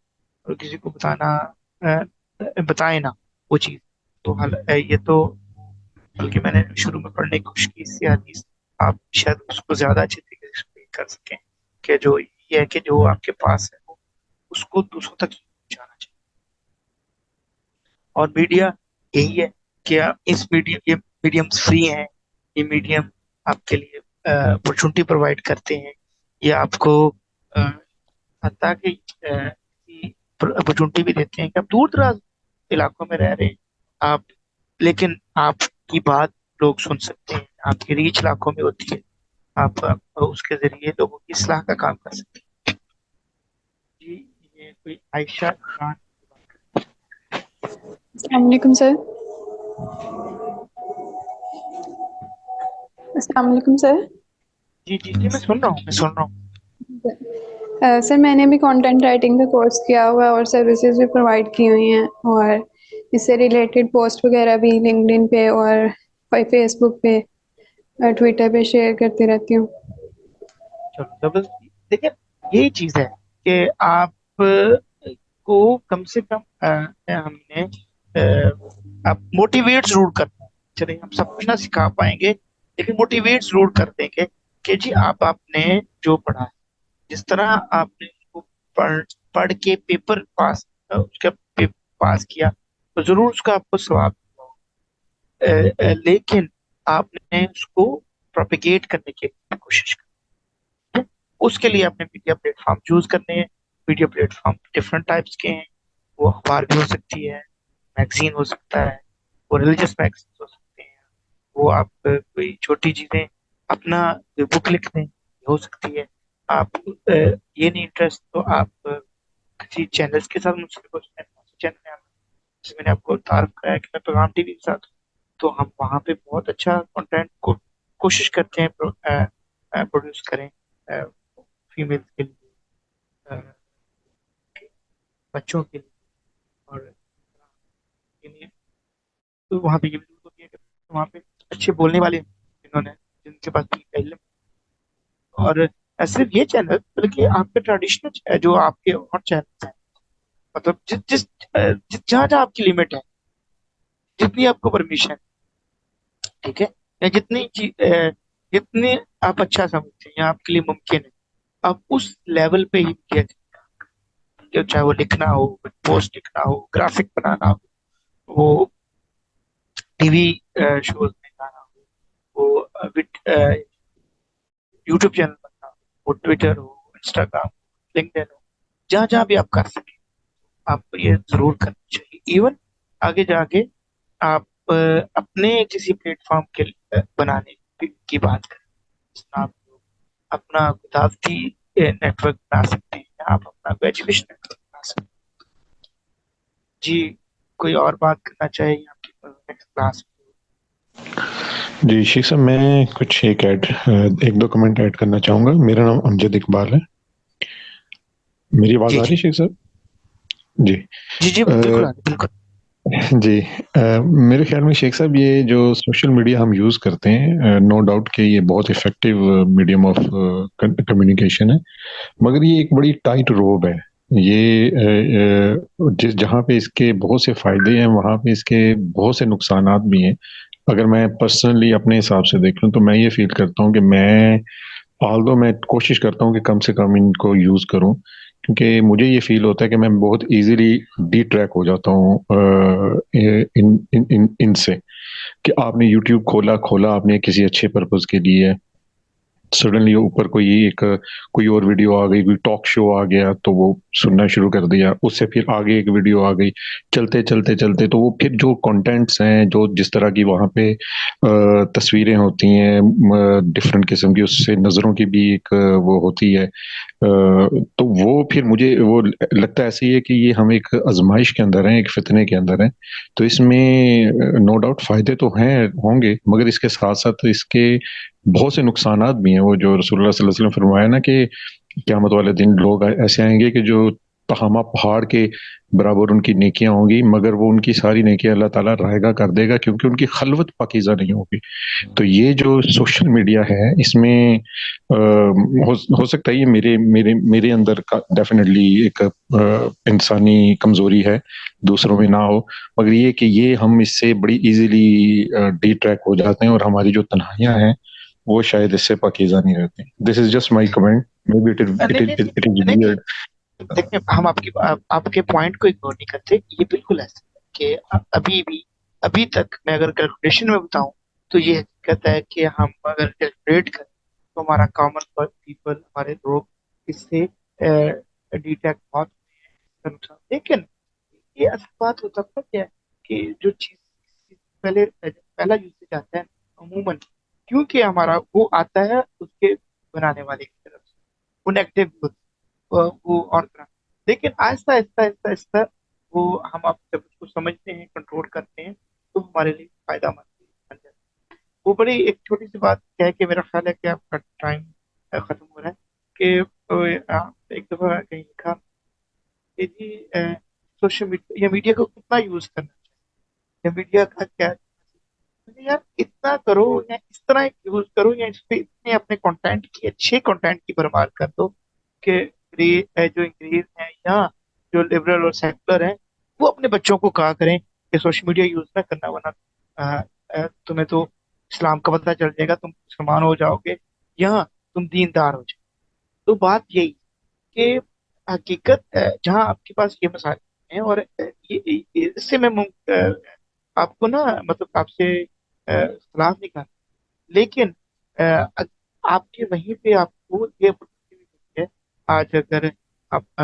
और किसी को बताएं ना वो चीज। तो ये तो बल्कि मैंने शुरू में पढ़ने की कोशिश की इससे हदीस, आप शायद उसको ज्यादा अच्छे तरीके से एक्सप्लेन कर सकें कि जो ये है कि जो आपके पास है वो उसको दूसरों तक पहुंचाना चाहिए। और मीडिया यही है कि आप इस मीडियम, ये मीडियम्स फ्री हैं, ये मीडियम आपके लिए अपॉर्चुनिटी प्रोवाइड करते हैं, ये आपको हत्ता कि अपॉर्चुनिटी भी देते हैं कि आप दूर दराज इलाकों में रह रहे हैं आप, लेकिन आपकी बात लोग सुन सकते हैं, आपकी रीच इलाकों में होती है, आप उसके जरिए लोगों की इस्लाह का काम कर सकते हैं। कोई आयशा खान।
अस्सलाम वालेकुम सर। अस्सलाम वालेकुम सर।
जी जी जी, मैं सुन रहा हूँ, मैं सुन रहा हूँ।
सर मैंने भी कंटेंट राइटिंग का कोर्स किया हुआ है और सर्विसेज भी प्रोवाइड की हुई हैं, और इससे रिलेटेड पोस्ट वगैरह भी लिंक्डइन पे और फेसबुक पे, ट्विटर पे शेयर करती रहती हूँ।
चलो जबरदस्ती, देखिए यही चीज है कि आप को कम से कम हमने आप मोटिवेट जरूर करना है। चलिए हम सब कुछ ना सिखा पाएंगे, लेकिन मोटिवेट जरूर कर देंगे कि जी आप आपने जो पढ़ा है, जिस तरह आपने उसको पढ़ पढ़ के पेपर पास उसका पेपर पास किया, तो जरूर उसका आपको सवाब लेकिन आपने उसको प्रोपिगेट करने की कोशिश करनी है। उसके लिए आपने मीडिया प्लेटफॉर्म चूज करने हैं। मीडिया प्लेटफॉर्म डिफरेंट टाइप्स के हैं। वो अखबार भी हो सकती है, मैगजीन हो सकता है, वो रिलीजियस मैगजीन हो सकते हैं, वो आप कोई छोटी चीजें अपना बुक लिख दें, ये हो सकती है। आप ये नहीं इंटरेस्ट तो आप किसी चैनल्स के साथ मुझसे क्वेश्चन, चैनल है जैसे मैंने आपको तारुफ कराया कि मैं पैगाम टीवी के साथ हूं, तो हम वहाँ पे बहुत अच्छा कंटेंट को कोशिश करते हैं प्रोड्यूस करें फीमेल के लिए, अ, बच्चों के लिए और के लिए। तो वहाँ पे ये भी जरूरत होती है कि वहाँ पे अच्छे बोलने वाले हैं, जिन्होंने जिनके पास इल्म। और सिर्फ ये चैनल बल्कि आपके ट्रेडिशनल जो आपके और चैनल हैं, मतलब जहाँ जहाँ आपकी लिमिट है, जितनी आपको परमिशन, ठीक है, या जितने आप अच्छा समझते हैं या आपके लिए मुमकिन है, आप उस लेवल पे ही किया जाए, चाहे वो लिखना हो, पोस्ट लिखना हो, ग्राफिक बनाना हो, वो टीवी शोज में गाना हो, वो यूट्यूब चैनल बनना हो, वो ट्विटर हो, इंस्टाग्राम हो, लिंक्डइन हो, जहाँ जहाँ भी आप कर सके आपको ये जरूर करना चाहिए। इवन आगे जाके आप अपने किसी प्लेटफॉर्म के बनाने की बात करें, जिसमें आप अपना किताबती नेटवर्क बना सकते हैं, आप अपना एजुकेशन नेटवर्क बना सकते हैं। जी, कोई और बात करना चाहिए आपकी नेक्स्ट क्लास?
जी शेख साहब, मैं कुछ एक दो कमेंट ऐड करना चाहूँगा। मेरा नाम अमजद इकबाल है। मेरी आवाज़
जी
आ रही
जी
है शेख साहब? जी।
जी जी, बिल्कुल बिल्कुल।
जी, मेरे ख्याल में शेख साहब ये जो सोशल मीडिया हम यूज़ करते हैं, नो डाउट कि ये बहुत इफ़ेक्टिव मीडियम ऑफ कम्युनिकेशन है, मगर ये एक बड़ी टाइट रोब है। ये जिस जहाँ पे इसके बहुत से फ़ायदे हैं, वहाँ पे इसके बहुत से नुकसानात भी हैं। अगर मैं पर्सनली अपने हिसाब से देख लूँ तो मैं ये फ़ील करता हूँ कि ऑल्दो मैं कोशिश करता हूँ कि कम से कम इनको यूज़ करूँ, क्योंकि मुझे ये फ़ील होता है कि मैं बहुत ईज़िली डिट्रैक हो जाता हूँ इनसे, कि आपने यूट्यूब खोला आपने किसी अच्छे पर्पज़ के लिए, सडनली ऊपर कोई और वीडियो आ गई, कोई टॉक शो आ गया, तो वो सुनना शुरू कर दिया। उससे फिर आगे एक वीडियो आ गई, चलते तो वो फिर जो कंटेंट्स हैं, जो जिस तरह की वहाँ पे तस्वीरें होती हैं डिफरेंट किस्म की, उससे नज़रों की भी एक वो होती है। तो वो फिर मुझे वो लगता है ऐसे ही है कि ये हम एक आजमाइश के अंदर हैं, एक फितने के अंदर हैं। तो इसमें नो डाउट फ़ायदे तो हैं होंगे, मगर इसके साथ-साथ इसके बहुत से नुकसानात भी हैं। वो जो रसूलुल्लाह सल्लल्लाहु अलैहि वसल्लम ने फरमाया ना कि क़यामत वाले दिन लोग ऐसे आएँगे कि जो तहामा पहाड़ के बराबर उनकी नेकियां होंगी, मगर वो उनकी सारी नेकियां अल्लाह ताला रायगा कर देगा, क्योंकि उनकी खलवत पाकीज़ा नहीं होगी। तो ये जो सोशल मीडिया है, इसमें हो सकता है ये मेरे मेरे मेरे अंदर का डेफिनेटली एक इंसानी कमजोरी है, दूसरों में ना हो, मगर ये कि ये हम इससे बड़ी इजीली डिट्रैक हो जाते हैं, और हमारी जो तन्हाइयां हैं वो शायद इससे पाकीज़ा नहीं रहती। This is just my comment, may be
नहीं नहीं
इट इज
नहीं नहीं,
वियर्ड।
देखिए हम आपके पॉइंट को इग्नोर नहीं करते। ये बिल्कुल ऐसा है कि अभी तक मैं अगर कैलकुलेशन में बताऊं तो ये कहता है कि हम अगर कैलकुलेट करें तो हमारा कॉमन पीपल, हमारे लोग इससे डिटेक्ट बहुत हुए हैं, इसका नुकसान। लेकिन ये असल बात होता क्या है कि जो चीज पहला यूसेज आता है अमूमन, क्योंकि हमारा वो आता है उसके बनाने वाले की तरफ से, वो नेगेटिव वो और तरह। لیکن آہستہ آہستہ آہستہ آہستہ وہ ہم آپ جب اس کو سمجھتے ہیں کنٹرول کرتے ہیں تو ہمارے لیے فائدہ مند بن جاتا ہے. وہ بڑی ایک چھوٹی سی بات کہہ کے میرا خیال ہے کہ آپ کا ٹائم ختم ہو رہا ہے کہ ایک دفعہ کہیں لکھا کہ جی سوشل میڈیا یا میڈیا کو کتنا یوز کرنا چاہیے یا میڈیا کا کیا یار اتنا کرو یا اس طرح یوز کرو یا اس پہ اتنے اپنے کنٹینٹ کی اچھے کنٹینٹ کی بھرمار کر دو کہ جو انگریز ہیں یا جو لبرل اور سیکولر ہیں وہ اپنے بچوں کو کہا کریں کہ سوشل میڈیا یوز نہ کرنا ورنہ تمہیں تو اسلام کا پتہ چل جائے گا تم مسلمان ہو جاؤ گے یا تم دیندار ہو جاؤ. تو بات یہی کہ حقیقت جہاں آپ کے پاس یہ مسائل ہیں اور اس سے میں آپ کو نا مطلب آپ سے اختلاف نہیں کرتا لیکن آپ کے وہیں پہ آپ کو یہ opportunity ہے آج اگر آپ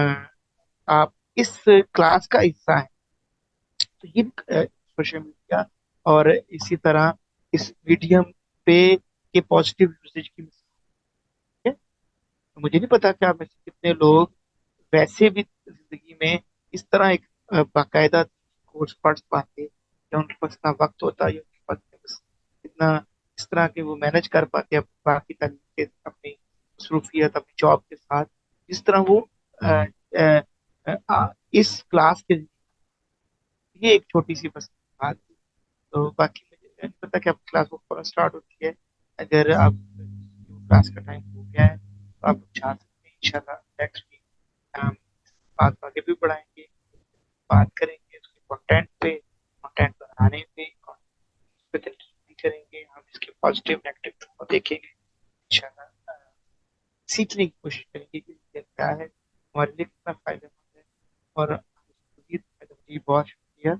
آپ اس کلاس کا حصہ ہیں تو یہ سوشل میڈیا اور اسی طرح اس میڈیم پہ کے پازیٹیو یوزیج کی مثال ہے. مجھے نہیں پتا کہ آپ میں سے کتنے لوگ ویسے بھی زندگی میں اس طرح ایک باقاعدہ کورس پڑھ پاتے یا ان کے پاس اتنا وقت ہوتا یا ان کے پاس اتنا اس طرح کے وہ مینج کر پاتے باقی تعلیم کے اپنی مصروفیت اپنی جاب کے ساتھ جس طرح وہ اس کلاس کے یہ ایک چھوٹی سی بس بات تھی. تو باقی مجھے نہیں پتا کہ آپ کی کلاس وہ فوراً اسٹارٹ ہوتی ہے. اگر آپ کلاس کا ٹائم ہو گیا ہے تو آپ چاہ سکتے ہیں ان شاء اللہ نیکسٹ ویک ہم بات آگے بھی بڑھائیں گے بات کریں گے اس کے کنٹینٹ پہ کنٹینٹ بنانے پہ اور اس پہ تنقید کریں گے ہم اس کے پازیٹیو نیگیٹو کو دیکھیں گے انشاءاللہ سیکھنے کی کوشش کریں گے کہ یہ کیا ہے ہمارے لیے کتنا فائدہ مند ہے اور بہت شکریہ.